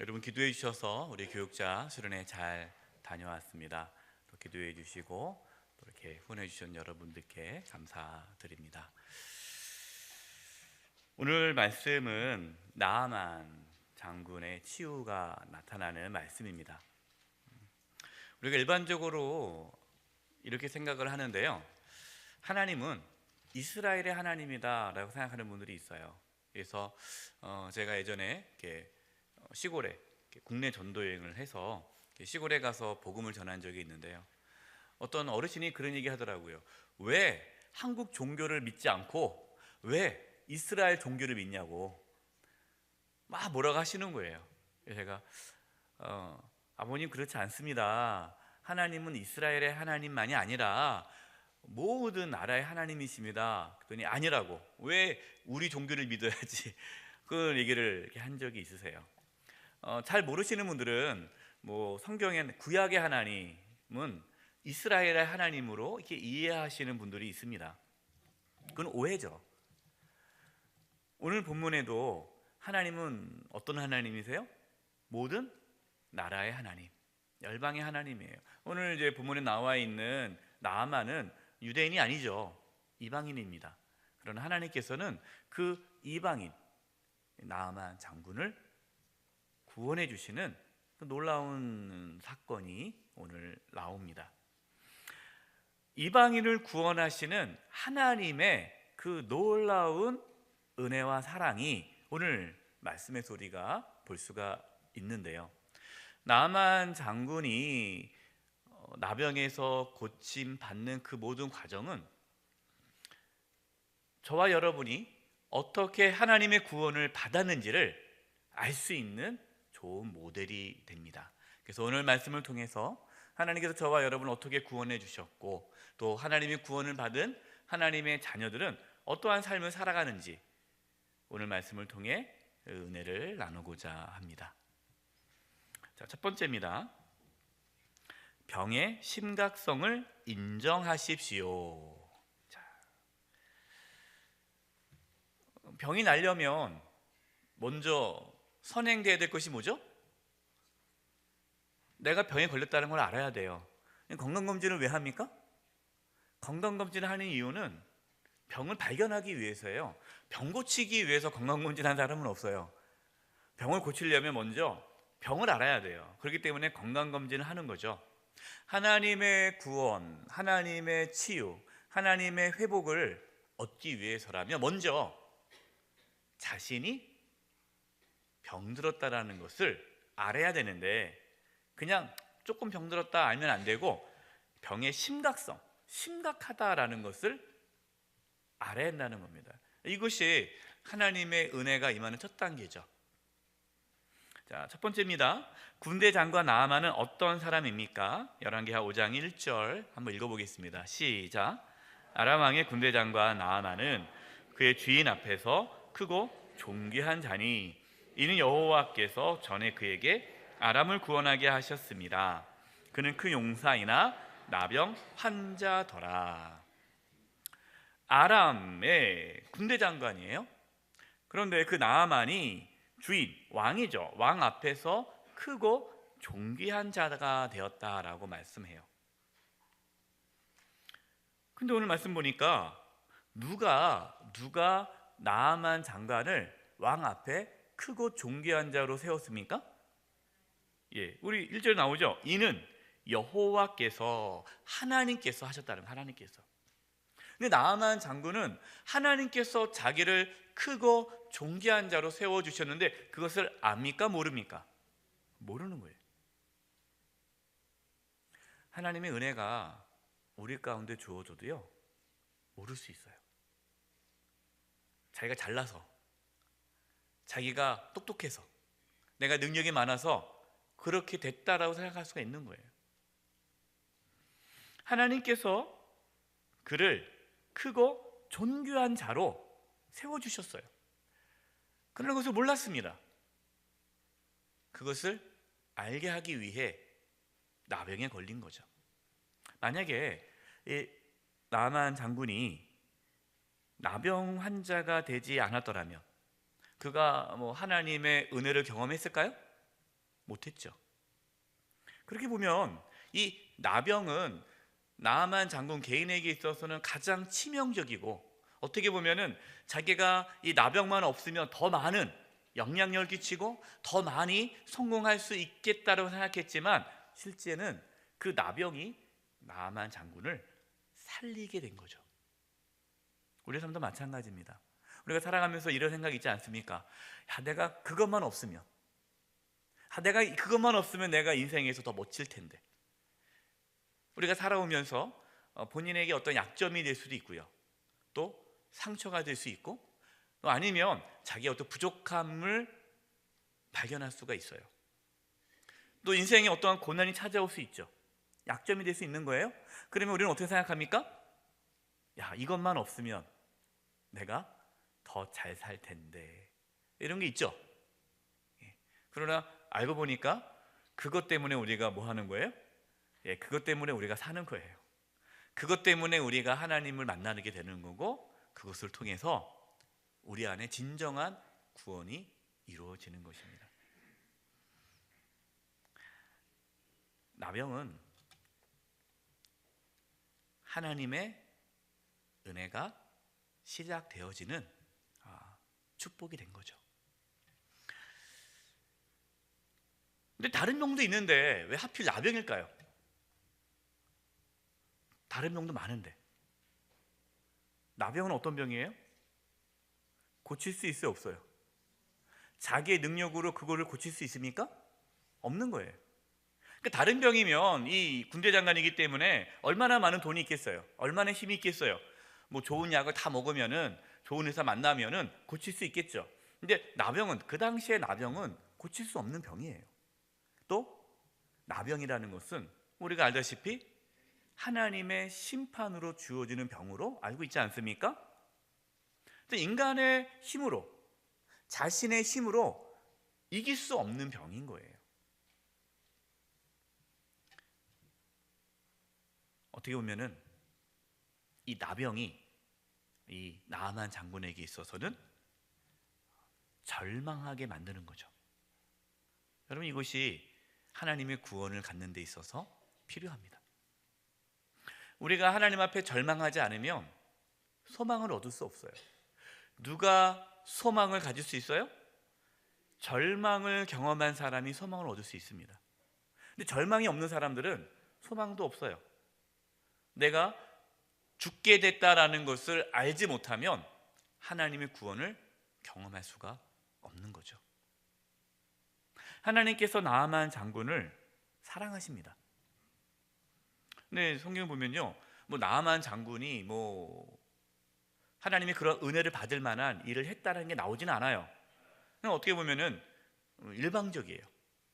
여러분 기도해 주셔서 우리 교육자 수련회 잘 다녀왔습니다. 또 기도해 주시고 또 이렇게 후원해 주신 여러분들께 감사드립니다. 오늘 말씀은 나아만 장군의 치유가 나타나는 말씀입니다. 우리가 일반적으로 이렇게 생각을 하는데요, 하나님은 이스라엘의 하나님이다라고 생각하는 분들이 있어요. 그래서 제가 예전에 이렇게 시골에 이렇게 국내 전도 여행을 해서 시골에 가서 복음을 전한 적이 있는데요, 어떤 어르신이 그런 얘기 하더라고요. 왜 한국 종교를 믿지 않고 왜 이스라엘 종교를 믿냐고 막 뭐라고 하시는 거예요. 제가 아버님 그렇지 않습니다. 하나님은 이스라엘의 하나님만이 아니라 모든 나라의 하나님이십니다. 그랬더니 아니라고, 왜 우리 종교를 믿어야지 그런 얘기를 이렇게 한 적이 있으세요. 잘 모르시는 분들은 뭐 성경의 구약의 하나님은 이스라엘의 하나님으로 이렇게 이해하시는 분들이 있습니다. 그건 오해죠. 오늘 본문에도 하나님은 어떤 하나님이세요? 모든 나라의 하나님, 열방의 하나님이에요. 오늘 이제 본문에 나와 있는 나아만은 유대인이 아니죠. 이방인입니다. 그러나 하나님께서는 그 이방인 나아만 장군을 구원해 주시는 그 놀라운 사건이 오늘 나옵니다. 이방인을 구원하시는 하나님의 그 놀라운 은혜와 사랑이 오늘 말씀의 소리가 볼 수가 있는데요, 나아만 장군이 나병에서 고침 받는 그 모든 과정은 저와 여러분이 어떻게 하나님의 구원을 받았는지를 알 수 있는 좋은 모델이 됩니다. 그래서 오늘 말씀을 통해서 하나님께서 저와 여러분을 어떻게 구원해 주셨고, 또 하나님의 구원을 받은 하나님의 자녀들은 어떠한 삶을 살아가는지 오늘 말씀을 통해 은혜를 나누고자 합니다. 자, 첫 번째입니다. 병의 심각성을 인정하십시오. 자, 병이 나려면 먼저 선행돼야 될 것이 뭐죠? 내가 병에 걸렸다는 걸 알아야 돼요. 건강검진을 왜 합니까? 건강검진을 하는 이유는 병을 발견하기 위해서예요. 병 고치기 위해서 건강검진하는 사람은 없어요. 병을 고치려면 먼저 병을 알아야 돼요. 그렇기 때문에 건강검진을 하는 거죠. 하나님의 구원, 하나님의 치유, 하나님의 회복을 얻기 위해서라면 먼저 자신이 병들었다라는 것을 알아야 되는데, 그냥 조금 병들었다 알면 안 되고 병의 심각성, 심각하다라는 것을 알아야 한다는 겁니다. 이것이 하나님의 은혜가 임하는 첫 단계죠. 자, 첫 번째입니다. 군대 장관 나아만은 어떤 사람입니까? 열왕기하 5장 1절 한번 읽어보겠습니다. 시작. 아람 왕의 군대 장관 나아만은 그의 주인 앞에서 크고 존귀한 자니 이는 여호와께서 전에 그에게 아람을 구원하게 하셨습니다. 그는 그 용사이나 나병 환자더라. 아람의 군대 장관이에요. 그런데 그 나아만이 주인, 왕이죠. 왕 앞에서 크고 존귀한 자가 되었다라고 말씀해요. 근데 오늘 말씀 보니까 누가 나아만 장관을 왕 앞에 크고 존귀한 자로 세웠습니까? 예, 우리 1절 나오죠. 이는 여호와께서, 하나님께서 하셨다는, 하나님께서. 근데 나아만 장군은 하나님께서 자기를 크고 존귀한 자로 세워주셨는데 그것을 압니까? 모릅니까? 모르는 거예요. 하나님의 은혜가 우리 가운데 주어져도요, 모를 수 있어요. 자기가 잘나서, 자기가 똑똑해서, 내가 능력이 많아서 그렇게 됐다라고 생각할 수가 있는 거예요. 하나님께서 그를 크고 존귀한 자로 세워주셨어요. 그러나 그것을 몰랐습니다. 그것을 알게 하기 위해 나병에 걸린 거죠. 만약에 이 나아만 장군이 나병 환자가 되지 않았더라면 그가 하나님의 은혜를 경험했을까요? 못했죠. 그렇게 보면 이 나병은 나아만 장군 개인에게 있어서는 가장 치명적이고, 어떻게 보면은 자기가 이 나병만 없으면 더 많은 영향력을 끼치고 더 많이 성공할 수 있겠다고 생각했지만, 실제는 그 나병이 나아만 장군을 살리게 된 거죠. 우리 삶도 마찬가지입니다. 우리가 살아가면서 이런 생각이 있지 않습니까? 내가 그것만 없으면, 내가 그것만 없으면 내가 인생에서 더 멋질 텐데. 우리가 살아오면서 본인에게 어떤 약점이 될 수도 있고요, 또 상처가 될 수 있고, 또 아니면 자기의 어떤 부족함을 발견할 수가 있어요. 또 인생에 어떠한 고난이 찾아올 수 있죠. 약점이 될 수 있는 거예요. 그러면 우리는 어떻게 생각합니까? 이것만 없으면 내가 더 잘 살 텐데, 이런 게 있죠. 그러나 알고 보니까 그것 때문에 우리가 뭐 하는 거예요? 그것 때문에 우리가 사는 거예요. 그것 때문에 우리가 하나님을 만나게 되는 거고, 그것을 통해서 우리 안에 진정한 구원이 이루어지는 것입니다. 나병은 하나님의 은혜가 시작되어지는 축복이 된 거죠. 근데 다른 병도 있는데 왜 하필 나병일까요? 다른 병도 많은데. 나병은 어떤 병이에요? 고칠 수 있어요, 없어요? 자기의 능력으로 그거를 고칠 수 있습니까? 없는 거예요. 그러니까 다른 병이면 이 군대 장관이기 때문에 얼마나 많은 돈이 있겠어요? 얼마나 힘이 있겠어요? 뭐 좋은 약을 다 먹으면은, 좋은 의사 만나면은 고칠 수 있겠죠. 근데 나병은, 그 당시에 나병은 고칠 수 없는 병이에요. 또 나병이라는 것은 우리가 알다시피 하나님의 심판으로 주어지는 병으로 알고 있지 않습니까? 인간의 힘으로, 자신의 힘으로 이길 수 없는 병인 거예요. 어떻게 보면은 이 나병이 이 나아만 장군에게 있어서는 절망하게 만드는 거죠. 여러분, 이것이 하나님의 구원을 갖는 데 있어서 필요합니다. 우리가 하나님 앞에 절망하지 않으면 소망을 얻을 수 없어요. 누가 소망을 가질 수 있어요? 절망을 경험한 사람이 소망을 얻을 수 있습니다. 근데 절망이 없는 사람들은 소망도 없어요. 내가 죽게 됐다라는 것을 알지 못하면 하나님의 구원을 경험할 수가 없는 거죠. 하나님께서 나아만 장군을 사랑하십니다. 근데 성경 보면요, 나아만 장군이 하나님의 그런 은혜를 받을 만한 일을 했다는 게 나오지는 않아요. 어떻게 보면은 일방적이에요.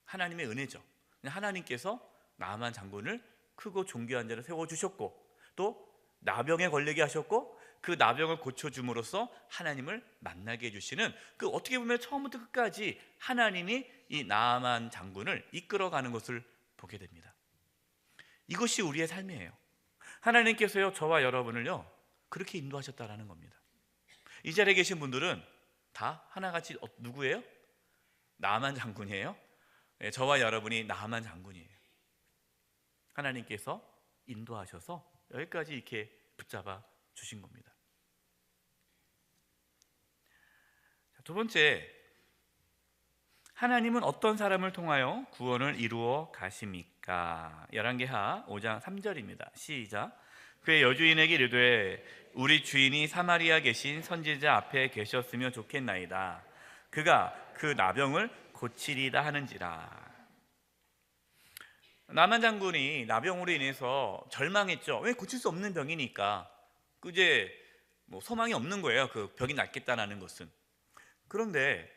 하나님의 은혜죠. 하나님께서 나아만 장군을 크고 존귀한 자로 세워주셨고, 또 나병에 걸리게 하셨고, 그 나병을 고쳐줌으로써 하나님을 만나게 해주시는, 그 어떻게 보면 처음부터 끝까지 하나님이 이 나아만 장군을 이끌어가는 것을 보게 됩니다. 이것이 우리의 삶이에요. 하나님께서요, 저와 여러분을요 그렇게 인도하셨다라는 겁니다. 이 자리에 계신 분들은 다 하나같이 누구예요? 나아만 장군이에요. 저와 여러분이 나아만 장군이에요. 하나님께서 인도하셔서 여기까지 이렇게 붙잡아 주신 겁니다. 두 번째, 하나님은 어떤 사람을 통하여 구원을 이루어 가십니까? 열왕기하 5장 3절입니다. 시작. 그의 여주인에게 이르되 우리 주인이 사마리아 계신 선지자 앞에 계셨으면 좋겠나이다. 그가 그 나병을 고치리다 하는지라. 나아만 장군이 나병으로 인해서 절망했죠. 왜? 고칠 수 없는 병이니까. 이제 소망이 없는 거예요. 그 병이 낫겠다는 것은. 그런데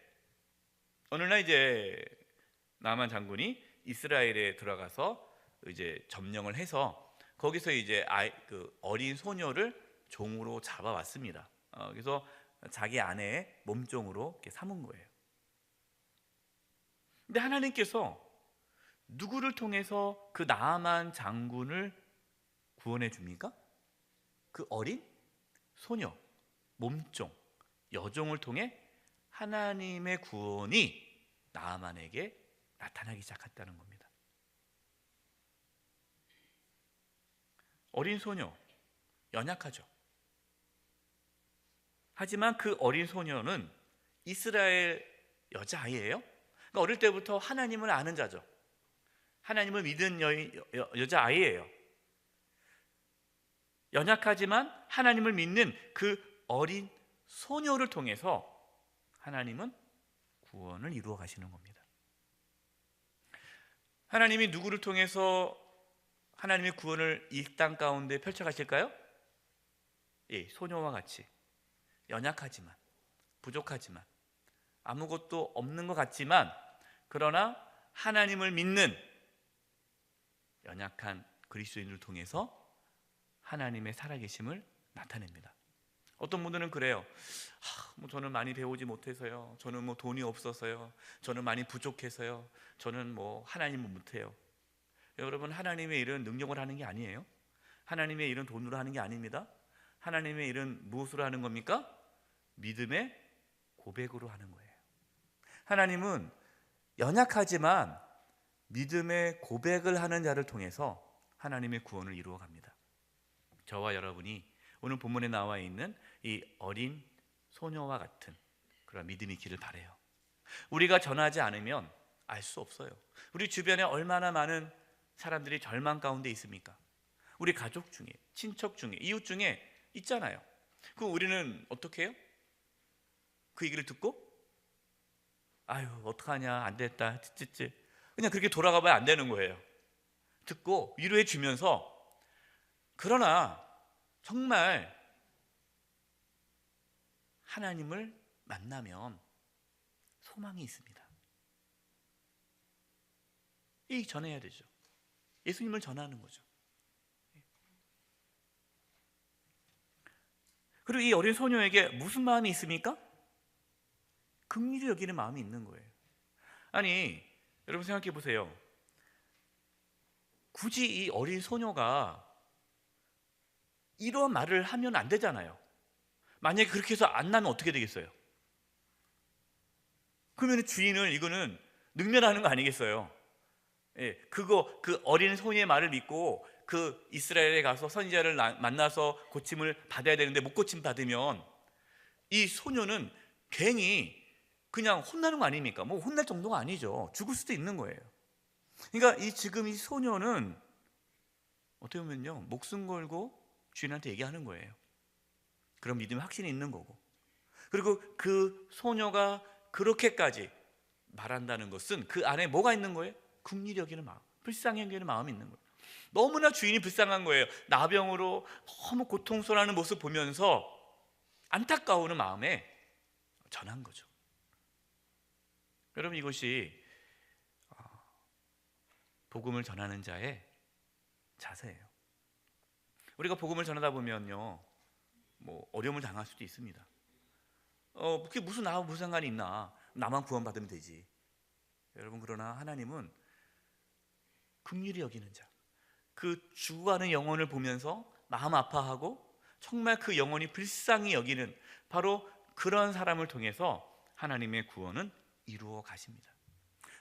어느 날 이제 나아만 장군이 이스라엘에 들어가서 이제 점령을 해서 거기서 이제 그 어린 소녀를 종으로 잡아왔습니다. 그래서 자기 아내의 몸종으로 이렇게 삼은 거예요. 근데 하나님께서 누구를 통해서 그 나아만 장군을 구원해 줍니까? 그 어린 소녀, 몸종, 여종을 통해 하나님의 구원이 나아만에게 나타나기 시작했다는 겁니다. 어린 소녀, 연약하죠. 하지만 그 어린 소녀는 이스라엘 여자아이예요. 그러니까 어릴 때부터 하나님을 아는 자죠. 하나님을 믿은 여자아이예요. 연약하지만 하나님을 믿는 그 어린 소녀를 통해서 하나님은 구원을 이루어 가시는 겁니다. 하나님이 누구를 통해서 하나님의 구원을 이 땅 가운데 펼쳐 가실까요? 예, 소녀와 같이 연약하지만, 부족하지만, 아무것도 없는 것 같지만, 그러나 하나님을 믿는 연약한 그리스도인을 통해서 하나님의 살아계심을 나타냅니다. 어떤 분들은 그래요. 저는 많이 배우지 못해서요, 저는 돈이 없어서요, 저는 많이 부족해서요, 저는 하나님을 못해요. 여러분, 하나님의 일은 능력을 하는 게 아니에요. 하나님의 일은 돈으로 하는 게 아닙니다. 하나님의 일은 무엇으로 하는 겁니까? 믿음의 고백으로 하는 거예요. 하나님은 연약하지만 믿음의 고백을 하는 자를 통해서 하나님의 구원을 이루어 갑니다. 저와 여러분이 오늘 본문에 나와 있는 이 어린 소녀와 같은 그런 믿음이 있기를 바라요. 우리가 전하지 않으면 알 수 없어요. 우리 주변에 얼마나 많은 사람들이 절망 가운데 있습니까? 우리 가족 중에, 친척 중에, 이웃 중에 있잖아요. 그럼 우리는 어떻게 해요? 그 얘기를 듣고 아유 어떡하냐, 안 됐다, 찌찌찌, 그냥 그렇게 돌아가봐야 안 되는 거예요. 듣고 위로해 주면서, 그러나 정말 하나님을 만나면 소망이 있습니다. 이 전해야 되죠. 예수님을 전하는 거죠. 그리고 이 어린 소녀에게 무슨 마음이 있습니까? 긍휼히 여기는 마음이 있는 거예요. 아니, 여러분 생각해 보세요. 굳이 이 어린 소녀가 이런 말을 하면 안 되잖아요. 만약에 그렇게 해서 안 나면 어떻게 되겠어요? 그러면 주인을 이거는 능멸하는 거 아니겠어요? 예, 그 어린 소녀의 말을 믿고 그 이스라엘에 가서 선지자를 만나서 고침을 받아야 되는데 못 고침 받으면 이 소녀는 괜히 그냥 혼나는 거 아닙니까? 혼날 정도가 아니죠. 죽을 수도 있는 거예요. 그러니까 지금 이 소녀는 어떻게 보면요, 목숨 걸고 주인한테 얘기하는 거예요. 그런 믿음의 확신이 있는 거고, 그리고 그 소녀가 그렇게까지 말한다는 것은 그 안에 뭐가 있는 거예요? 긍휼히 여기는 마음, 불쌍히 여기는 마음이 있는 거예요. 너무나 주인이 불쌍한 거예요. 나병으로 너무 고통스러워하는 모습 보면서 안타까운 마음에 전한 거죠. 여러분, 이것이 복음을 전하는 자의 자세예요. 우리가 복음을 전하다 보면요, 어려움을 당할 수도 있습니다. 그게 나하고 무슨 상관이 있나? 나만 구원받으면 되지. 여러분, 그러나 하나님은 긍휼히 여기는 자, 그 죽어가는 영혼을 보면서 마음 아파하고 정말 그 영혼이 불쌍히 여기는 바로 그런 사람을 통해서 하나님의 구원은 이루어 가십니다.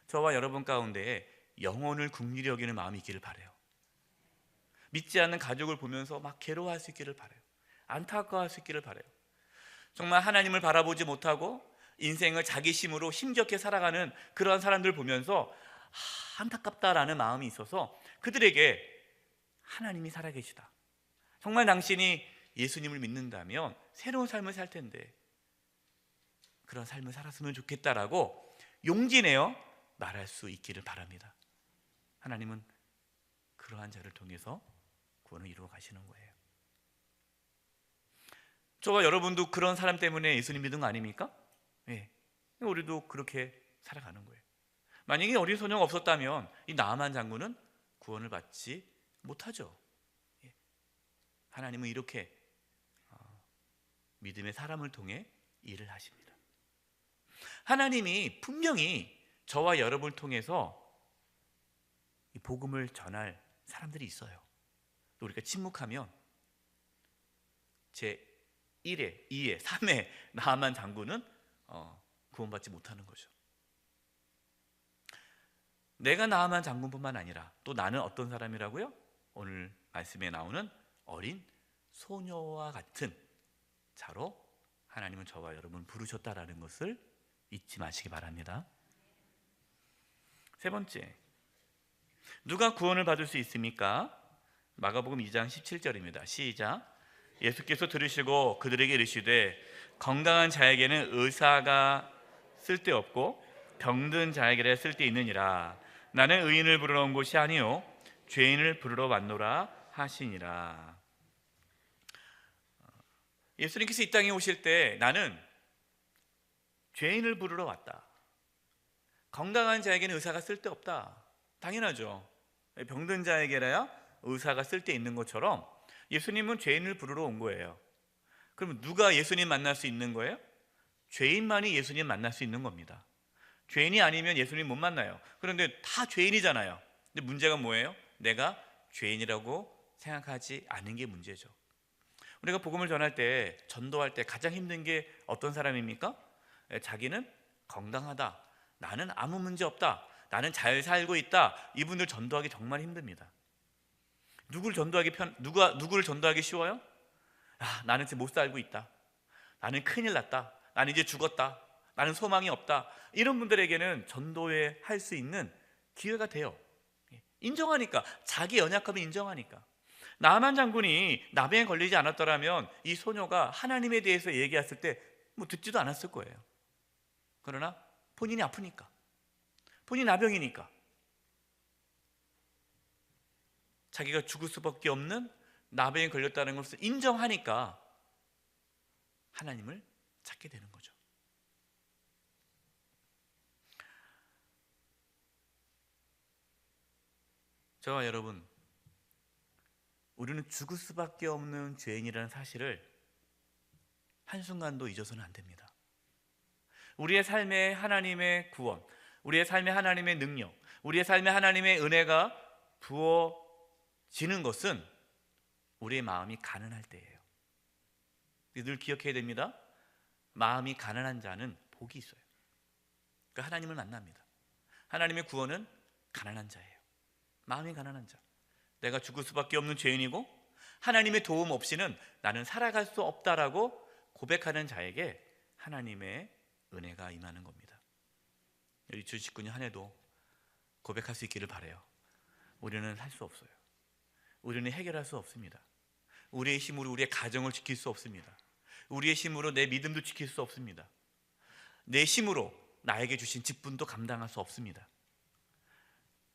저와 여러분 가운데 영혼을 긍휼히 여기는 마음이 있기를 바라요. 믿지 않는 가족을 보면서 막 괴로워할 수 있기를 바라요. 안타까워할 수 있기를 바라요. 정말 하나님을 바라보지 못하고 인생을 자기 힘으로 힘겹게 살아가는 그러한 사람들 보면서 안타깝다라는 마음이 있어서 그들에게 하나님이 살아계시다, 정말 당신이 예수님을 믿는다면 새로운 삶을 살 텐데 그런 삶을 살았으면 좋겠다라고 용기내어 말할 수 있기를 바랍니다. 하나님은 그러한 자를 통해서 구원을 이루어 가시는 거예요. 저와 여러분도 그런 사람 때문에 예수님 믿은 거 아닙니까? 예. 우리도 그렇게 살아가는 거예요. 만약에 어린 소녀가 없었다면 이 나아만 장군은 구원을 받지 못하죠. 예. 하나님은 이렇게 믿음의 사람을 통해 일을 하십니다. 하나님이 분명히 저와 여러분을 통해서 이 복음을 전할 사람들이 있어요. 또 우리가 침묵하면 제 1회, 2회, 3회 나아만 장군은 구원받지 못하는 거죠. 내가 나아만 장군뿐만 아니라 또 나는 어떤 사람이라고요? 오늘 말씀에 나오는 어린 소녀와 같은 자로 하나님은 저와 여러분 부르셨다라는 것을 잊지 마시기 바랍니다. 세 번째, 누가 구원을 받을 수 있습니까? 마가복음 2장 17절입니다. 시작. 예수께서 들으시고 그들에게 이르시되 건강한 자에게는 의사가 쓸데없고 병든 자에게 쓸데있느니라. 나는 의인을 부르러 온 곳이 아니요 죄인을 부르러 왔노라 하시니라. 예수님께서 이 땅에 오실 때 나는 죄인을 부르러 왔다. 건강한 자에게는 의사가 쓸데없다. 당연하죠. 병든 자에게라야 의사가 쓸데있는 것처럼 예수님은 죄인을 부르러 온 거예요. 그럼 누가 예수님 만날 수 있는 거예요? 죄인만이 예수님 만날 수 있는 겁니다. 죄인이 아니면 예수님 못 만나요. 그런데 다 죄인이잖아요. 근데 문제가 뭐예요? 내가 죄인이라고 생각하지 않은 게 문제죠. 우리가 복음을 전할 때, 전도할 때 가장 힘든 게 어떤 사람입니까? 자기는 건강하다, 나는 아무 문제 없다, 나는 잘 살고 있다. 이분들 전도하기 정말 힘듭니다. 누구를 전도하기 쉬워요? 나는 지금 못 살고 있다, 나는 큰일 났다, 나는 이제 죽었다, 나는 소망이 없다. 이런 분들에게는 전도에 할 수 있는 기회가 돼요. 인정하니까, 자기 연약함을 인정하니까. 나만 장군이 나병에 걸리지 않았더라면 이 소녀가 하나님에 대해서 얘기했을 때 뭐 듣지도 않았을 거예요. 그러나 본인이 아프니까, 본인이 나병이니까, 자기가 죽을 수밖에 없는 나병에 걸렸다는 것을 인정하니까 하나님을 찾게 되는 거죠. 저와 여러분, 우리는 죽을 수밖에 없는 죄인이라는 사실을 한순간도 잊어서는 안 됩니다. 우리의 삶에 하나님의 구원, 우리의 삶에 하나님의 능력, 우리의 삶에 하나님의 은혜가 부어지는 것은 우리의 마음이 가난할 때예요. 늘 기억해야 됩니다. 마음이 가난한 자는 복이 있어요. 그러니까 하나님을 만납니다. 하나님의 구원은 가난한 자예요. 마음이 가난한 자, 내가 죽을 수밖에 없는 죄인이고 하나님의 도움 없이는 나는 살아갈 수 없다라고 고백하는 자에게 하나님의 은혜가 임하는 겁니다. 우리 2019년 한 해도 고백할 수 있기를 바라요. 우리는 할 수 없어요. 우리는 해결할 수 없습니다. 우리의 힘으로 우리의 가정을 지킬 수 없습니다. 우리의 힘으로 내 믿음도 지킬 수 없습니다. 내 힘으로 나에게 주신 직분도 감당할 수 없습니다.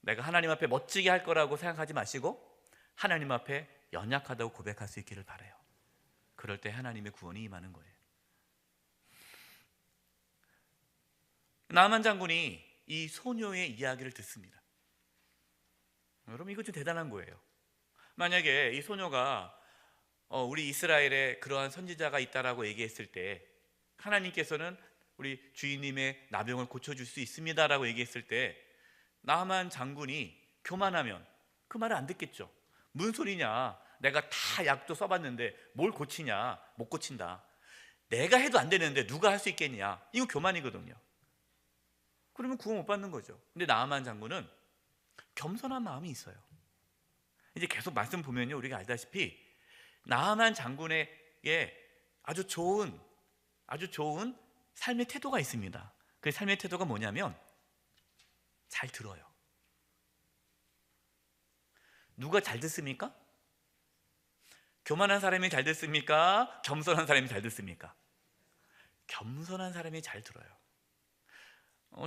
내가 하나님 앞에 멋지게 할 거라고 생각하지 마시고 하나님 앞에 연약하다고 고백할 수 있기를 바라요. 그럴 때 하나님의 구원이 임하는 거예요. 나만 장군이 이 소녀의 이야기를 듣습니다. 여러분, 이거 좀 대단한 거예요. 만약에 이 소녀가 우리 이스라엘에 그러한 선지자가 있다라고 얘기했을 때, 하나님께서는 우리 주인님의 나병을 고쳐줄 수 있습니다라고 얘기했을 때 나만 장군이 교만하면 그 말을 안 듣겠죠. 무슨 소리냐, 내가 다 약도 써봤는데 뭘 고치냐, 못 고친다, 내가 해도 안 되는데 누가 할 수 있겠냐, 이거 교만이거든요. 그러면 구원 못 받는 거죠. 근데 나아만 장군은 겸손한 마음이 있어요. 이제 계속 말씀 보면요, 우리가 알다시피 나아만 장군에게 아주 좋은 삶의 태도가 있습니다. 그 삶의 태도가 뭐냐면 잘 들어요. 누가 잘 듣습니까? 교만한 사람이 잘 듣습니까? 겸손한 사람이 잘 듣습니까? 겸손한 사람이 잘 들어요.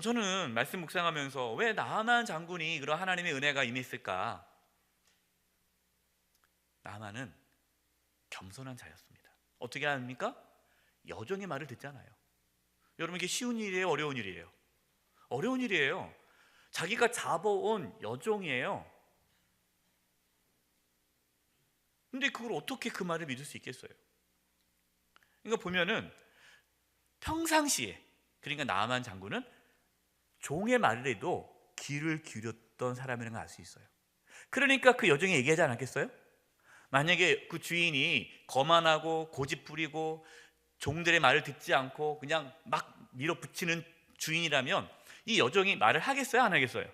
저는 말씀 묵상하면서 왜 나아만 장군이 그런 하나님의 은혜가 임했을까? 나아만은 겸손한 자였습니다. 어떻게 합니까? 여종의 말을 듣잖아요. 여러분, 이게 쉬운 일이에요? 어려운 일이에요? 어려운 일이에요. 자기가 잡아온 여종이에요. 근데 그걸 어떻게 그 말을 믿을 수 있겠어요? 그러니까 보면은 평상시에, 그러니까 나아만 장군은 종의 말을 해도 귀를 기울였던 사람이라는 걸 알 수 있어요. 그러니까 그 여종이 얘기하지 않았겠어요? 만약에 그 주인이 거만하고 고집부리고 종들의 말을 듣지 않고 그냥 막 밀어붙이는 주인이라면 이 여종이 말을 하겠어요? 안 하겠어요?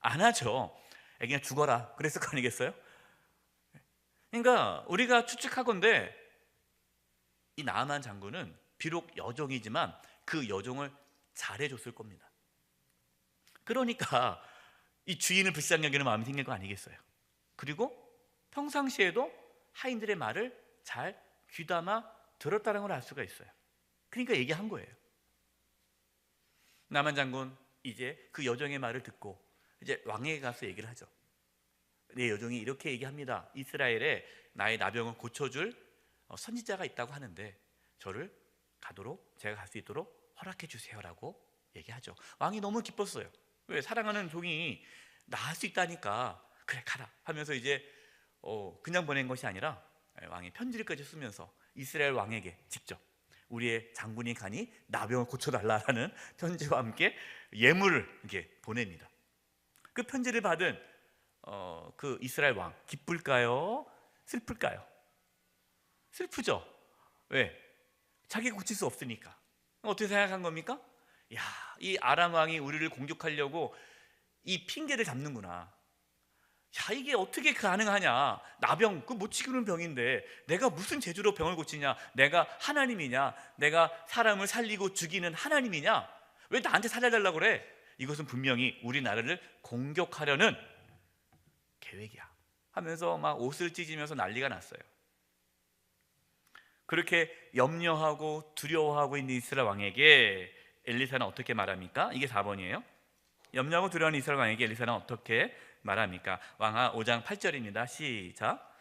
안 하죠. 그냥 죽어라 그랬을 거 아니겠어요? 그러니까 우리가 추측하건대 이 나아만 장군은 비록 여종이지만 그 여종을 잘해줬을 겁니다. 그러니까 이 주인을 불쌍히 여기는 마음이 생긴 거 아니겠어요? 그리고 평상시에도 하인들의 말을 잘 귀담아 들었다는 걸 알 수가 있어요. 그러니까 얘기한 거예요. 나만 장군 이제 그 여종의 말을 듣고 이제 왕에게 가서 얘기를 하죠. 내 여종이 이렇게 얘기합니다. 이스라엘에 나의 나병을 고쳐줄 선지자가 있다고 하는데 저를 가도록, 제가 갈 수 있도록 허락해 주세요라고 얘기하죠. 왕이 너무 기뻤어요. 왜? 사랑하는 종이 나을 수 있다니까 그래 가라 하면서 이제 그냥 보낸 것이 아니라 왕이 편지를까지 쓰면서 이스라엘 왕에게 직접 우리의 장군이 가니 나병을 고쳐달라라는 편지와 함께 예물을 이렇게 보냅니다. 그 편지를 받은 그 이스라엘 왕 기쁠까요? 슬플까요? 슬프죠. 왜? 자기가 고칠 수 없으니까. 어떻게 생각한 겁니까? 야, 이 아람 왕이 우리를 공격하려고 이 핑계를 잡는구나. 야, 이게 어떻게 가능하냐? 나병, 그 못 치우는 병인데 내가 무슨 재주로 병을 고치냐? 내가 하나님이냐? 내가 사람을 살리고 죽이는 하나님이냐? 왜 나한테 살려달라고 그래? 이것은 분명히 우리나라를 공격하려는 계획이야 하면서 막 옷을 찢으면서 난리가 났어요. 그렇게 염려하고 두려워하고 있는 이스라엘 왕에게 엘리사는 어떻게 말합니까? 이게 4번이에요. 염려하고 두려워하는 이스라엘 왕에게 엘리사는 어떻게 말합니까? 왕하 5장 8절입니다. 시작.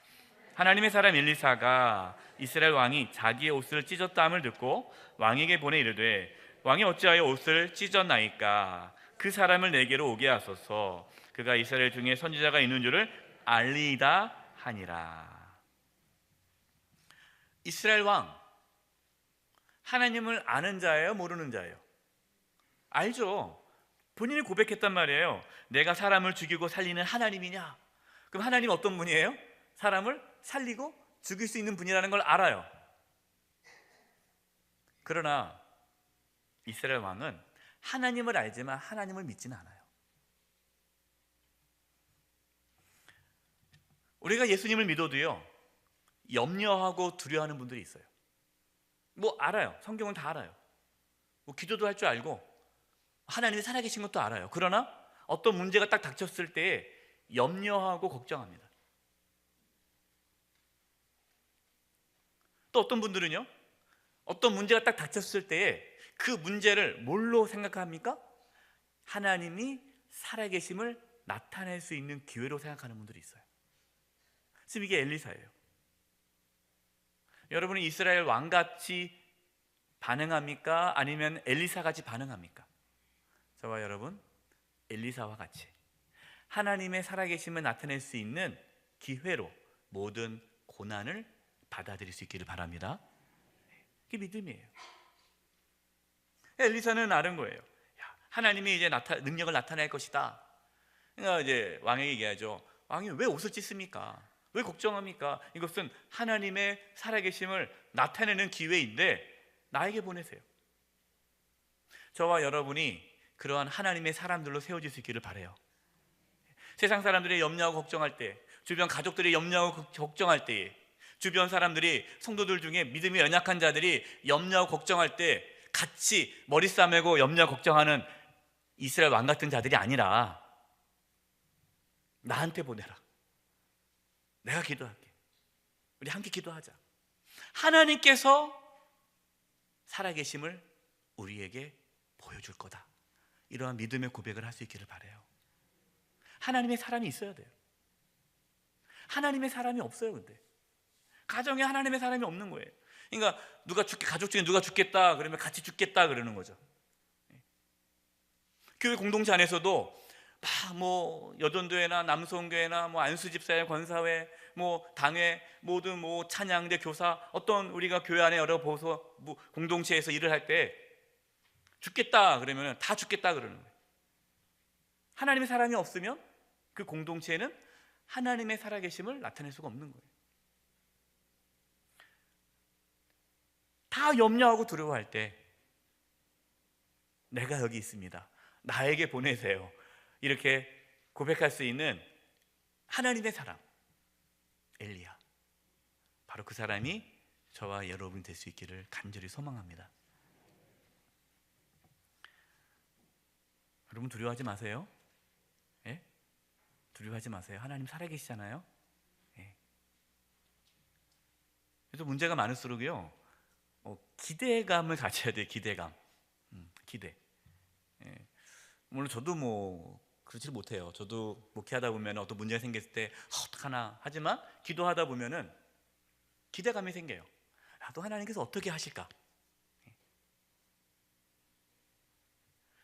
하나님의 사람 엘리사가 이스라엘 왕이 자기의 옷을 찢었다함을 듣고 왕에게 보내 이르되 왕이 어찌하여 옷을 찢었나이까? 그 사람을 내게로 오게 하소서. 그가 이스라엘 중에 선지자가 있는 줄을 알리이다 하니라. 이스라엘 왕, 하나님을 아는 자예요? 모르는 자예요? 알죠. 본인이 고백했단 말이에요. 내가 사람을 죽이고 살리는 하나님이냐? 그럼 하나님 어떤 분이에요? 사람을 살리고 죽일 수 있는 분이라는 걸 알아요. 그러나 이스라엘 왕은 하나님을 알지만 하나님을 믿지는 않아요. 우리가 예수님을 믿어도요, 염려하고 두려워하는 분들이 있어요. 뭐 알아요. 성경은 다 알아요. 뭐 기도도 할 줄 알고 하나님이 살아계신 것도 알아요. 그러나 어떤 문제가 딱 닥쳤을 때 염려하고 걱정합니다. 또 어떤 분들은요, 어떤 문제가 딱 닥쳤을 때에 그 문제를 뭘로 생각합니까? 하나님이 살아계심을 나타낼 수 있는 기회로 생각하는 분들이 있어요. 지금 이게 엘리사예요. 여러분은 이스라엘 왕같이 반응합니까? 아니면 엘리사같이 반응합니까? 저와 여러분, 엘리사와 같이 하나님의 살아계심을 나타낼 수 있는 기회로 모든 고난을 받아들일 수 있기를 바랍니다. 그게 믿음이에요. 엘리사는 아는 거예요. 야, 하나님이 이제 능력을 나타낼 것이다. 그러니까 이제 왕에게 얘기하죠. 왕이 왜 옷을 찢습니까? 왜 걱정합니까? 이것은 하나님의 살아계심을 나타내는 기회인데 나에게 보내세요. 저와 여러분이 그러한 하나님의 사람들로 세워질 수 있기를 바라요. 세상 사람들이 염려하고 걱정할 때, 주변 가족들이 염려하고 걱정할 때, 주변 사람들이, 성도들 중에 믿음이 연약한 자들이 염려하고 걱정할 때 같이 머리 싸매고 염려하고 걱정하는 이스라엘 왕 같은 자들이 아니라 나한테 보내라. 내가 기도할게. 우리 함께 기도하자. 하나님께서 살아계심을 우리에게 보여줄 거다. 이러한 믿음의 고백을 할 수 있기를 바라요. 하나님의 사람이 있어야 돼요. 하나님의 사람이 없어요. 근데 가정에 하나님의 사람이 없는 거예요. 그러니까 가족 중에 누가 죽겠다 그러면 같이 죽겠다 그러는 거죠. 교회 공동체 안에서도 뭐 여전도회나 남성교회나 뭐 안수집사회, 권사회, 뭐 당회, 모든 뭐 찬양대, 교사, 어떤 우리가 교회 안에 여러 보소 공동체에서 일을 할 때 죽겠다 그러면 다 죽겠다 그러는 거예요. 하나님의 사람이 없으면 그 공동체에는 하나님의 살아계심을 나타낼 수가 없는 거예요. 다 염려하고 두려워할 때 내가 여기 있습니다. 나에게 보내세요. 이렇게 고백할 수 있는 하나님의 사람 엘리야, 바로 그 사람이 저와 여러분 될 수 있기를 간절히 소망합니다. 여러분 두려워하지 마세요. 예? 두려워하지 마세요. 하나님 살아계시잖아요. 예. 그래서 문제가 많을수록요, 기대감을 가져야 돼요. 기대감. 기대. 예. 물론 저도 그렇지 못해요. 저도 목회하다 보면 어떤 문제가 생겼을 때 어떡하나 하지만 기도하다 보면은 기대감이 생겨요. 또 하나님께서 어떻게 하실까?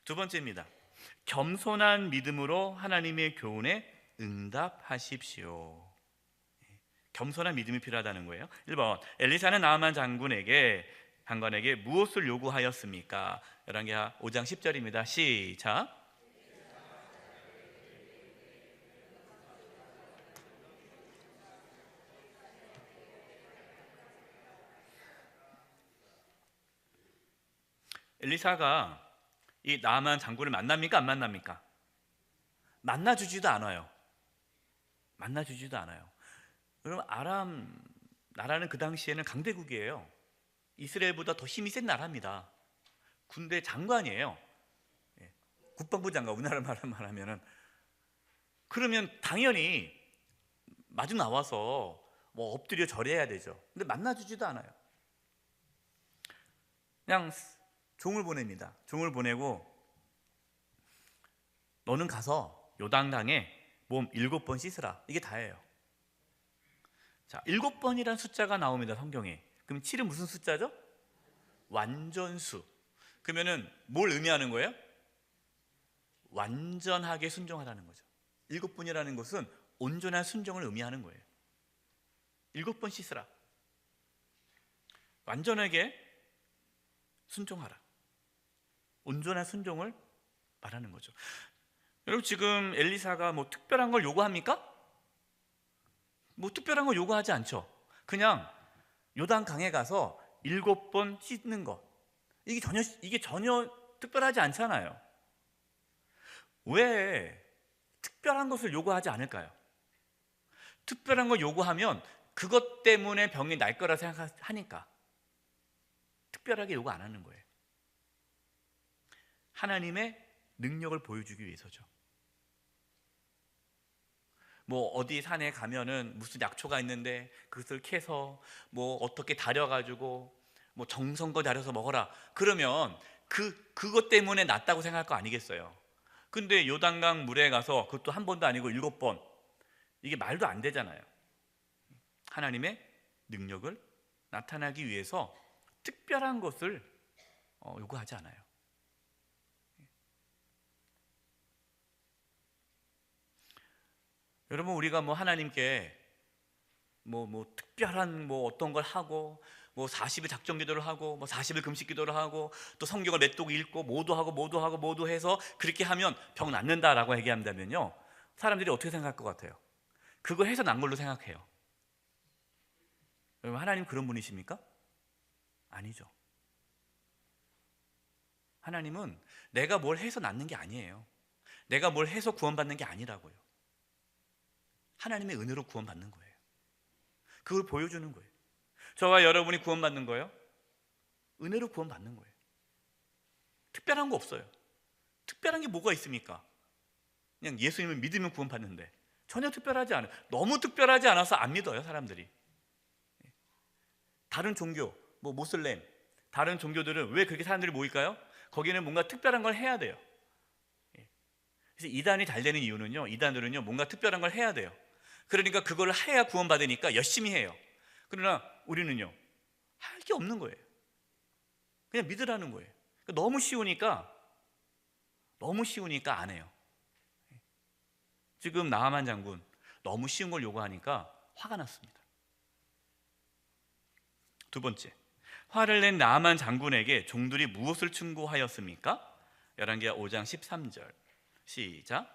두 번째입니다. 겸손한 믿음으로 하나님의 교훈에 응답하십시오. 겸손한 믿음이 필요하다는 거예요. 1번, 엘리사는 나아만 장관에게 무엇을 요구하였습니까? 열왕기하 5장 10절입니다. 시작. 엘리사가 이 나아만 장군을 만납니까? 안 만납니까? 만나주지도 않아요. 여러분, 아람 나라는 그 당시에는 강대국이에요. 이스라엘보다 더 힘이 센 나라입니다. 군대 장관이에요. 국방부 장관, 우리나라 말하면은. 그러면 당연히 마중 나와서 엎드려 절해야 되죠. 근데 만나주지도 않아요. 그냥 종을 보냅니다. 종을 보내고 너는 가서 요단강에 몸 7번 씻으라. 이게 다예요. 자, 7번이라는 숫자가 나옵니다, 성경에. 그럼 7은 무슨 숫자죠? 완전수. 그러면은 뭘 의미하는 거예요? 완전하게 순종하라는 거죠. 7번이라는 것은 온전한 순종을 의미하는 거예요. 7번 씻으라. 완전하게 순종하라. 온전한 순종을 말하는 거죠. 여러분, 지금 엘리사가 특별한 걸 요구합니까? 특별한 걸 요구하지 않죠. 그냥 요단강에 가서 7번 씻는 것, 이게 전혀 특별하지 않잖아요. 왜 특별한 것을 요구하지 않을까요? 특별한 걸 요구하면 그것 때문에 병이 날 거라 생각하니까 특별하게 요구 안 하는 거예요. 하나님의 능력을 보여주기 위해서죠. 어디 산에 가면은 무슨 약초가 있는데 그것을 캐서 어떻게 다려가지고 정성껏 다려서 먹어라. 그러면 그것 때문에 낫다고 생각할 거 아니겠어요? 근데 요단강 물에 가서 그것도 한 번도 아니고 7번, 이게 말도 안 되잖아요. 하나님의 능력을 나타나기 위해서 특별한 것을 요구하지 않아요. 여러분, 우리가 하나님께 특별한 어떤 걸 하고 40일 작정 기도를 하고 40일 금식 기도를 하고 또 성경을 넷독 읽고 모두 해서 그렇게 하면 병 낫는다라고 얘기한다면요, 사람들이 어떻게 생각할 것 같아요? 그거 해서 난 걸로 생각해요. 여러분, 하나님 그런 분이십니까? 아니죠. 하나님은 내가 뭘 해서 낫는 게 아니에요. 내가 뭘 해서 구원받는 게 아니라고요. 하나님의 은혜로 구원받는 거예요. 그걸 보여주는 거예요. 저와 여러분이 구원받는 거예요. 은혜로 구원받는 거예요. 특별한 거 없어요. 특별한 게 뭐가 있습니까? 그냥 예수님을 믿으면 구원받는데 전혀 특별하지 않아요. 너무 특별하지 않아서 안 믿어요, 사람들이. 다른 종교, 모슬렘, 다른 종교들은 왜 그렇게 사람들이 모일까요? 거기는 뭔가 특별한 걸 해야 돼요. 그래서 이단이 잘 되는 이유는요, 이단들은요 뭔가 특별한 걸 해야 돼요. 그러니까 그걸 해야 구원받으니까 열심히 해요. 그러나 우리는요, 할 게 없는 거예요. 그냥 믿으라는 거예요. 너무 쉬우니까 안 해요. 지금 나하만 장군 너무 쉬운 걸 요구하니까 화가 났습니다. 두 번째, 화를 낸 나하만 장군에게 종들이 무엇을 충고하였습니까? 열왕기하 5장 13절 시작.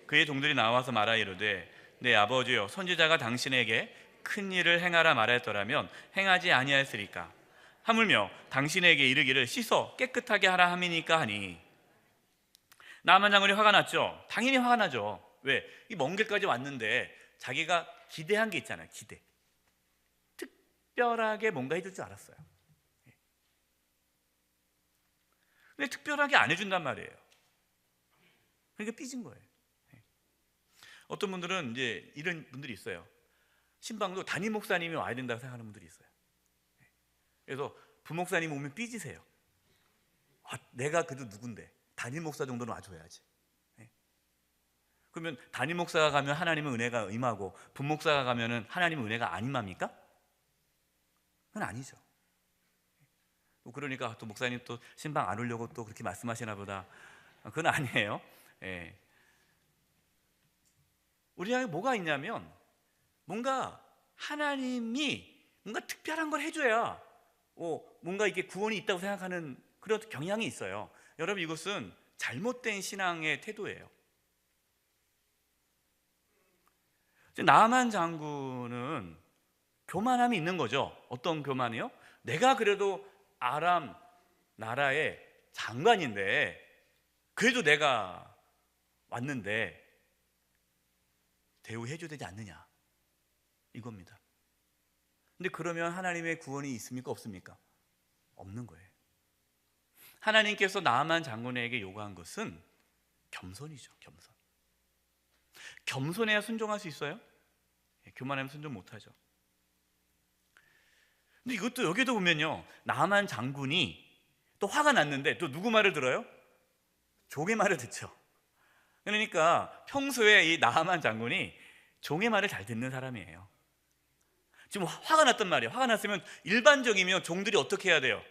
그의 종들이 나와서 말하 이르되 내 아버지여, 선지자가 당신에게 큰 일을 행하라 말하였더라면 행하지 아니하였으리까? 하물며 당신에게 이르기를 씻어 깨끗하게 하라 함이니까 하니. 나하만 장군이 화가 났죠. 당연히 화가 나죠. 왜? 이 먼 길까지 왔는데 자기가 기대한 게 있잖아요. 기대. 특별하게 뭔가 해줄 줄 알았어요. 근데 특별하게 안 해준단 말이에요. 그러니까 삐진 거예요. 어떤 분들은 이제 이런 분들이 있어요. 신방도 담임 목사님이 와야 된다고 생각하는 분들이 있어요. 그래서 부목사님 오면 삐지세요. 내가 그래도 누군데 담임 목사 정도는 와줘야지. 그러면 담임 목사가 가면 하나님의 은혜가 임하고 부목사가 가면은 하나님의 은혜가 안 임합니까? 그건 아니죠. 그러니까 또 목사님 또 신방 안 오려고 또 그렇게 말씀하시나 보다. 그건 아니에요. 예. 우리에게 뭐가 있냐면 뭔가 하나님이 뭔가 특별한 걸 해줘야 뭔가 이게 구원이 있다고 생각하는 그런 경향이 있어요. 여러분, 이것은 잘못된 신앙의 태도예요. 나아만 장군은 교만함이 있는 거죠. 어떤 교만이요? 내가 그래도 아람 나라의 장관인데 그래도 내가 왔는데 대우해줘야 되지 않느냐, 이겁니다. 근데 그러면 하나님의 구원이 있습니까? 없습니까? 없는 거예요. 하나님께서 나아만 장군에게 요구한 것은 겸손이죠. 겸손. 겸손해야 순종할 수 있어요? 교만하면 순종 못하죠. 근데 이것도 여기도 보면요, 나아만 장군이 또 화가 났는데 또 누구 말을 들어요? 종의 말을 듣죠. 그러니까 평소에 이 나아만 장군이 종의 말을 잘 듣는 사람이에요. 지금 화가 났단 말이에요. 화가 났으면 일반적이면 종들이 어떻게 해야 돼요?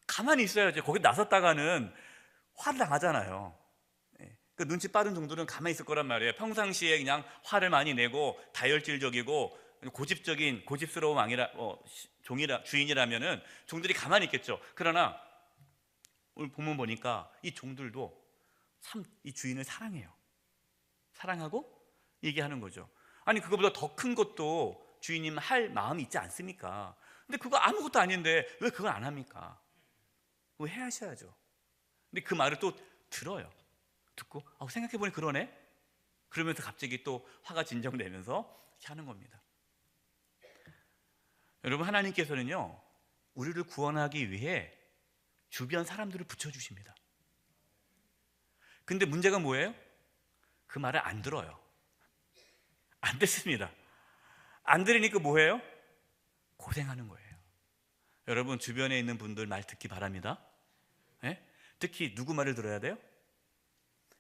가만히 있어야지. 거기 나섰다가는 화를 당하잖아요. 그 눈치 빠른 종들은 가만히 있을 거란 말이에요. 평상시에 그냥 화를 많이 내고 다혈질적이고 고집스러운 주인이라면은 종들이 가만히 있겠죠. 그러나 오늘 본문 보니까 이 종들도 참 이 주인을 사랑해요. 사랑하고 얘기하는 거죠. 아니, 그거보다 더 큰 것도 주인님 할 마음이 있지 않습니까? 근데 그거 아무것도 아닌데 왜 그걸 안 합니까? 그거 해야셔야죠. 근데 그 말을 또 들어요. 듣고 생각해보니 그러네? 그러면서 갑자기 또 화가 진정되면서 이렇게 하는 겁니다. 여러분, 하나님께서는요, 우리를 구원하기 위해 주변 사람들을 붙여주십니다. 근데 문제가 뭐예요? 그 말을 안 들어요. 안 듣습니다. 안 들으니까 뭐예요? 고생하는 거예요. 여러분, 주변에 있는 분들 말 듣기 바랍니다. 네? 특히 누구 말을 들어야 돼요?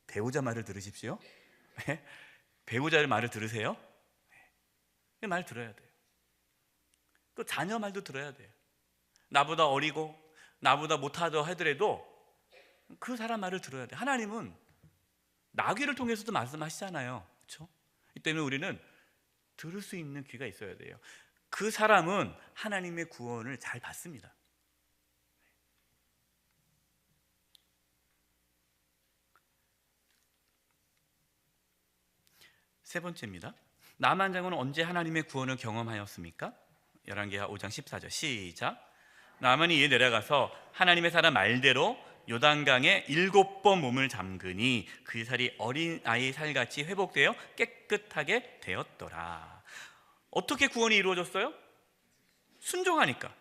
배우자 말을 들으십시오. 네? 배우자의 말을 들으세요. 네? 말 들어야 돼요. 또 자녀 말도 들어야 돼요. 나보다 어리고 나보다 못하다 하더라도 그 사람 말을 들어야 돼요. 하나님은 나귀를 통해서도 말씀하시잖아요. 그렇죠? 이 때문에 우리는 들을 수 있는 귀가 있어야 돼요. 그 사람은 하나님의 구원을 잘 받습니다. 세 번째입니다. 나아만 장군은 언제 하나님의 구원을 경험하였습니까? 열왕기하 5장 14절 시작. 나아만이 이에 내려가서 하나님의 사람 말대로 요단강에 7번 몸을 잠그니 그 살이 어린아이 살같이 회복되어 깨끗하게 되었더라. 어떻게 구원이 이루어졌어요? 순종하니까,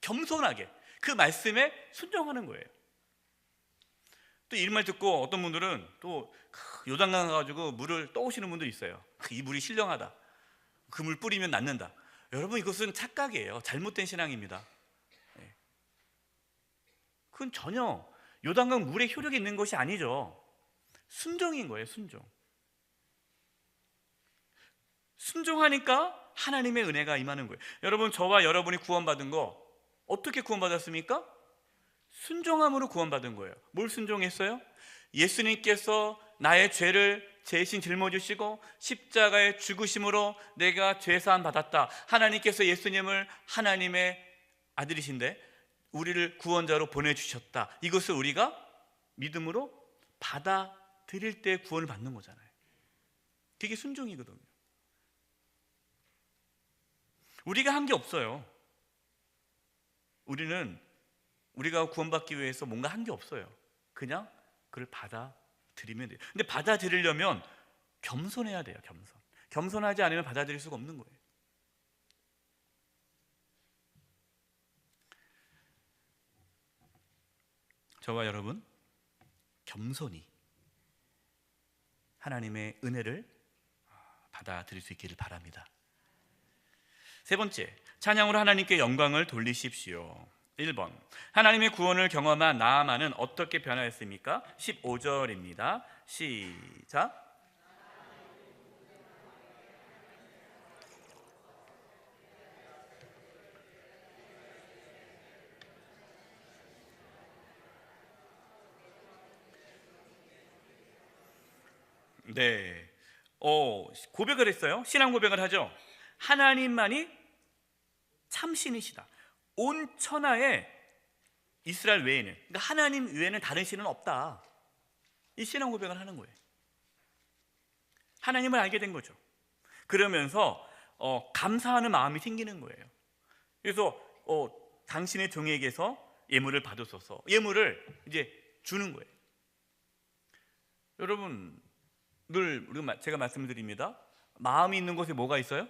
겸손하게 그 말씀에 순종하는 거예요. 또 이 말 듣고 어떤 분들은 또 요단강 가가지고 물을 떠오시는 분들이 있어요. 이 물이 신령하다, 그 물 뿌리면 낫는다. 여러분, 이것은 착각이에요. 잘못된 신앙입니다. 그건 전혀 요단강 물에 효력이 있는 것이 아니죠. 순종인 거예요. 순종하니까 하나님의 은혜가 임하는 거예요. 여러분, 저와 여러분이 구원받은 거 어떻게 구원받았습니까? 순종함으로 구원받은 거예요. 뭘 순종했어요? 예수님께서 나의 죄를 대신 짊어지시고 십자가의 죽으심으로 내가 죄사함 받았다. 하나님께서 예수님을 하나님의 아들이신데 우리를 구원자로 보내주셨다. 이것을 우리가 믿음으로 받아들일 때 구원을 받는 거잖아요. 그게 순종이거든요. 우리가 한 게 없어요. 우리가 구원받기 위해서 뭔가 한 게 없어요. 그냥 그걸 받아들이면 돼요. 근데 받아들이려면 겸손해야 돼요. 겸손하지 않으면 받아들일 수가 없는 거예요. 저와 여러분, 겸손히 하나님의 은혜를 받아들일 수 있기를 바랍니다. 세 번째, 찬양으로 하나님께 영광을 돌리십시오. 1번, 하나님의 구원을 경험한 나아만은 어떻게 변화했습니까? 15절입니다. 시작. 네, 고백을 했어요. 신앙 고백을 하죠. 하나님만이 참신이시다. 온 천하에 이스라엘 외에는, 그러니까 하나님 외에는 다른 신은 없다. 이 신앙 고백을 하는 거예요. 하나님을 알게 된 거죠. 그러면서 감사하는 마음이 생기는 거예요. 그래서 당신의 종에게서 예물을 받으소서, 예물을 이제 주는 거예요. 여러분, 늘 제가 말씀드립니다. 마음이 있는 곳에 뭐가 있어요?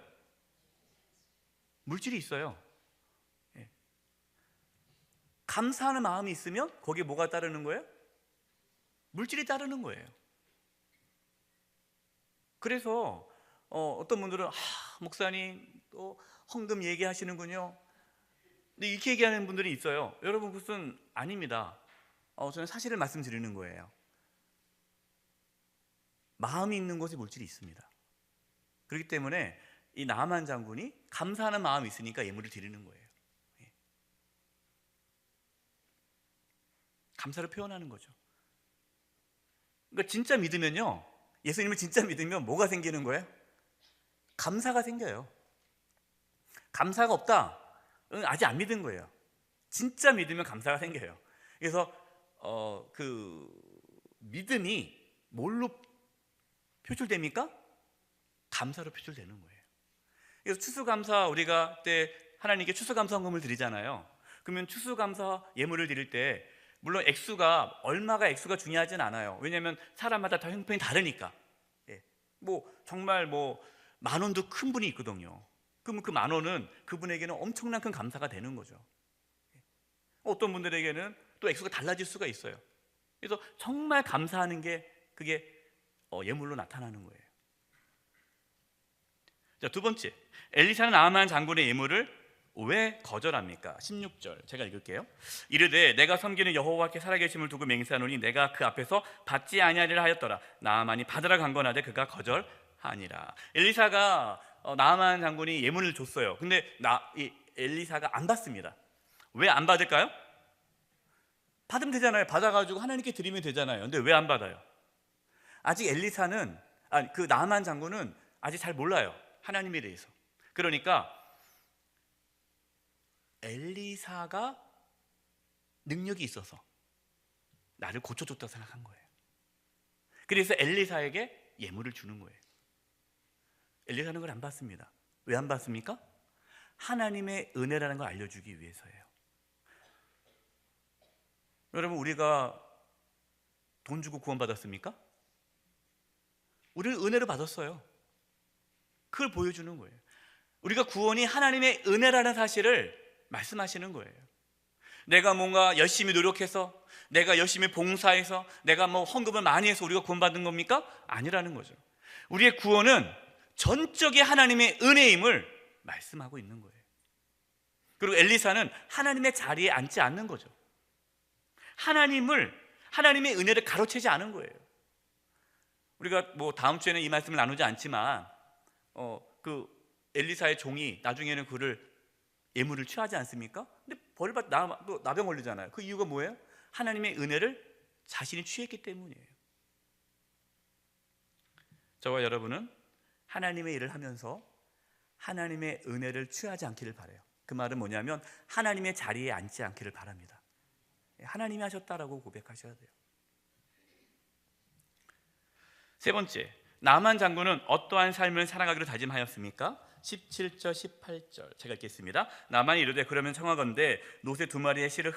물질이 있어요. 감사하는 마음이 있으면 거기에 뭐가 따르는 거예요? 물질이 따르는 거예요. 그래서 어떤 분들은 목사님 또 헌금 얘기하시는군요. 근데 이렇게 얘기하는 분들이 있어요. 여러분, 그것은 아닙니다. 저는 사실을 말씀드리는 거예요. 마음이 있는 곳에 물질이 있습니다. 그렇기 때문에 이 나아만 장군이 감사하는 마음이 있으니까 예물을 드리는 거예요. 감사를 표현하는 거죠. 그러니까 진짜 믿으면요, 예수님을 진짜 믿으면 뭐가 생기는 거예요? 감사가 생겨요. 감사가 없다? 아직 안 믿은 거예요. 진짜 믿으면 감사가 생겨요. 그래서 그 믿음이 뭘로 표출됩니까? 감사로 표출되는 거예요. 그래서 추수감사, 우리가 그때 하나님께 추수감사헌금을 드리잖아요. 그러면 추수감사 예물을 드릴 때 물론 얼마가 액수가 중요하진 않아요. 왜냐하면 사람마다 다 형편이 다르니까. 정말 10,000원도 큰 분이 있거든요. 그러면 그 10,000원은 그분에게는 엄청난 큰 감사가 되는 거죠. 어떤 분들에게는 또 액수가 달라질 수가 있어요. 그래서 정말 감사하는 게 그게 예물로 나타나는 거예요. 자, 두 번째, 엘리사는 나아만 장군의 예물을 왜 거절합니까? 16절 제가 읽을게요. 이르되 내가 섬기는 여호와께 살아계심을 두고 맹세하노니 내가 그 앞에서 받지 아니하리라 하였더라. 나아만이 받으라 강건하되 그가 거절하니라. 엘리사가 나아만 장군이 예물을 줬어요. 근데 엘리사가 안 받습니다. 왜 안 받을까요? 받으면 되잖아요. 받아가지고 하나님께 드리면 되잖아요. 근데 왜 안 받아요? 아직 그 나아만 장군은 아직 잘 몰라요, 하나님에 대해서. 그러니까 엘리사가 능력이 있어서 나를 고쳐줬다고 생각한 거예요. 그래서 엘리사에게 예물을 주는 거예요. 엘리사는 그걸 안 받습니다. 왜 안 받습니까? 하나님의 은혜라는 걸 알려주기 위해서예요. 여러분, 우리가 돈 주고 구원받았습니까? 우리는 은혜로 받았어요. 그걸 보여주는 거예요. 우리가 구원이 하나님의 은혜라는 사실을 말씀하시는 거예요. 내가 뭔가 열심히 노력해서, 내가 열심히 봉사해서, 내가 헌금을 많이 해서 우리가 구원받은 겁니까? 아니라는 거죠. 우리의 구원은 전적인 하나님의 은혜임을 말씀하고 있는 거예요. 그리고 엘리사는 하나님의 자리에 앉지 않는 거죠. 하나님의 은혜를 가로채지 않은 거예요. 우리가 다음 주에는 이 말씀을 나누지 않지만 그 엘리사의 종이 나중에는 그를 예물을 취하지 않습니까? 근데 벌받 나병 걸리잖아요. 그 이유가 뭐예요? 하나님의 은혜를 자신이 취했기 때문이에요. 저와 여러분은 하나님의 일을 하면서 하나님의 은혜를 취하지 않기를 바라요. 그 말은 뭐냐면 하나님의 자리에 앉지 않기를 바랍니다. 하나님이 하셨다라고 고백하셔야 돼요. 세 번째, 나아만 장군은 어떠한 삶을 살아가기로 다짐하였습니까? 17절 18절 제가 읽겠습니다. 나아만이 이르되 그러면 청하건대 노새 2마리의 실을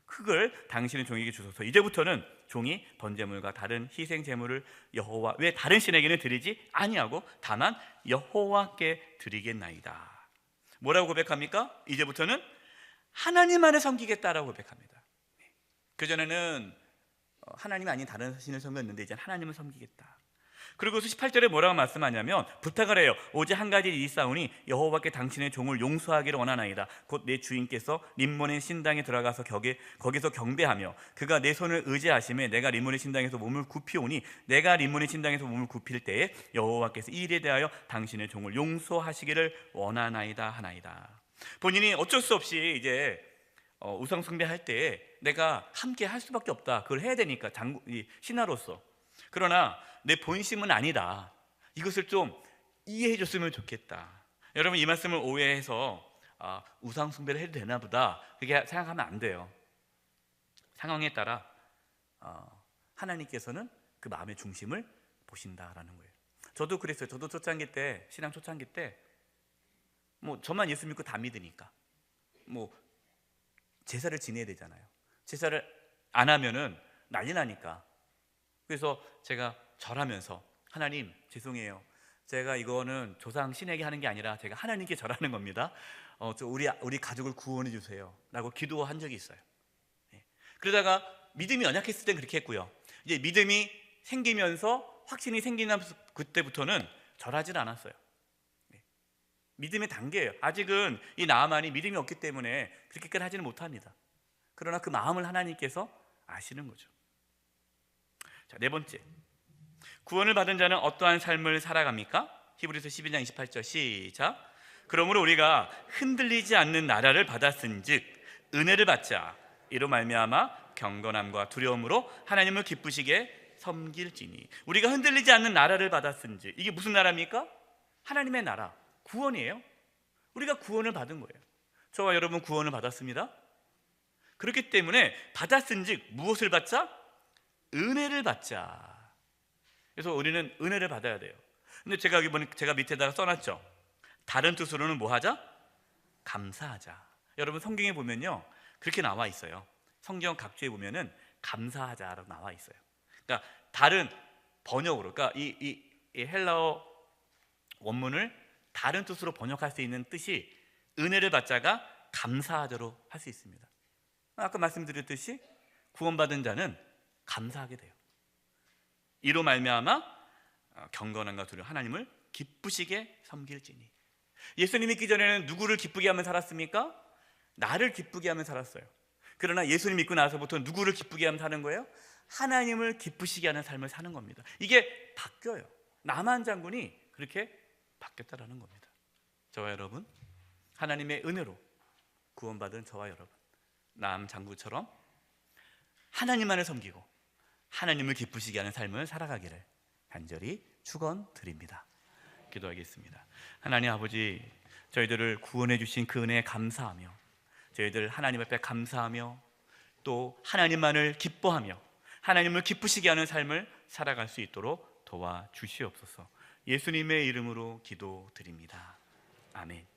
그걸 당신의 종에게 주소서. 이제부터는 종이 번제물과 다른 희생 제물을 여호와 왜 다른 신에게는 드리지 아니하고 다만 여호와께 드리겠나이다. 뭐라고 고백합니까? 이제부터는 하나님만을 섬기겠다라고 고백합니다. 그전에는 하나님이 아닌 다른 신을 섬겼는데 이제 하나님을 섬기겠다. 그리고 18절에 뭐라고 말씀하냐면 부탁을 해요. 오직 한 가지 있사오니 여호와께 당신의 종을 용서하기를 원하나이다. 곧 내 주인께서 림몬의 신당에 들어가서 거기서 경배하며 그가 내 손을 의지하심에 내가 림몬의 신당에서 몸을 굽히오니 내가 림몬의 신당에서 몸을 굽힐 때에 여호와께서 이 일에 대하여 당신의 종을 용서하시기를 원하나이다 하나이다. 본인이 어쩔 수 없이 이제 우상 숭배할 때에 내가 함께 할 수밖에 없다. 그걸 해야 되니까 신하로서. 그러나 내 본심은 아니다. 이것을 좀 이해해 줬으면 좋겠다. 여러분 이 말씀을 오해해서 우상 숭배를 해도 되나 보다 그렇게 생각하면 안 돼요. 상황에 따라 하나님께서는 그 마음의 중심을 보신다라는 거예요. 저도 그랬어요. 저도 초창기 때, 신앙 초창기 때 뭐 저만 예수 믿고 다 믿으니까 뭐 제사를 지내야 되잖아요. 제사를 안 하면은 난리 나니까. 그래서 제가 절하면서 하나님 죄송해요. 제가 이거는 조상 신에게 하는 게 아니라 제가 하나님께 절하는 겁니다. 우리 가족을 구원해 주세요 라고 기도한 적이 있어요. 그러다가 믿음이 연약했을 땐 그렇게 했고요. 이제 믿음이 생기면서 확신이 생기면서 그때부터는 절하지는 않았어요. 믿음의 단계예요. 아직은 이 나아만이 믿음이 없기 때문에 그렇게까지 하지는 못합니다. 그러나 그 마음을 하나님께서 아시는 거죠. 자, 네 번째, 구원을 받은 자는 어떠한 삶을 살아갑니까? 히브리서 12장 28절 시작. 그러므로 우리가 흔들리지 않는 나라를 받았은즉 은혜를 받자. 이로 말미암아 경건함과 두려움으로 하나님을 기쁘시게 섬길지니. 우리가 흔들리지 않는 나라를 받았은즉, 이게 무슨 나라입니까? 하나님의 나라, 구원이에요. 우리가 구원을 받은 거예요. 저와 여러분 구원을 받았습니다. 그렇기 때문에 받았은즉 무엇을 받자? 은혜를 받자. 그래서 우리는 은혜를 받아야 돼요. 근데 제가 밑에다가 써놨죠. 다른 뜻으로는 뭐 하자? 감사하자. 여러분 성경에 보면요 그렇게 나와 있어요. 성경 각주에 보면은 감사하자라고 나와 있어요. 그러니까 다른 번역으로, 그러니까 이 헬라어 원문을 다른 뜻으로 번역할 수 있는 뜻이 은혜를 받자가 감사하자로 할 수 있습니다. 아까 말씀드렸듯이 구원받은 자는 감사하게 돼요. 이로 말미암아 경건함과 두려움 하나님을 기쁘시게 섬길지니. 예수님 믿기 전에는 누구를 기쁘게 하며 살았습니까? 나를 기쁘게 하며 살았어요. 그러나 예수님 믿고 나서부터 누구를 기쁘게 하며 사는 거예요? 하나님을 기쁘시게 하는 삶을 사는 겁니다. 이게 바뀌어요. 나만 장군이 그렇게 바뀌었다라는 겁니다. 저와 여러분, 하나님의 은혜로 구원받은 저와 여러분, 남 장군처럼 하나님만을 섬기고 하나님을 기쁘시게 하는 삶을 살아가기를 간절히 축원드립니다. 기도하겠습니다. 하나님 아버지, 저희들을 구원해 주신 그 은혜에 감사하며 저희들 하나님 앞에 감사하며 또 하나님만을 기뻐하며 하나님을 기쁘시게 하는 삶을 살아갈 수 있도록 도와주시옵소서. 예수님의 이름으로 기도드립니다. 아멘.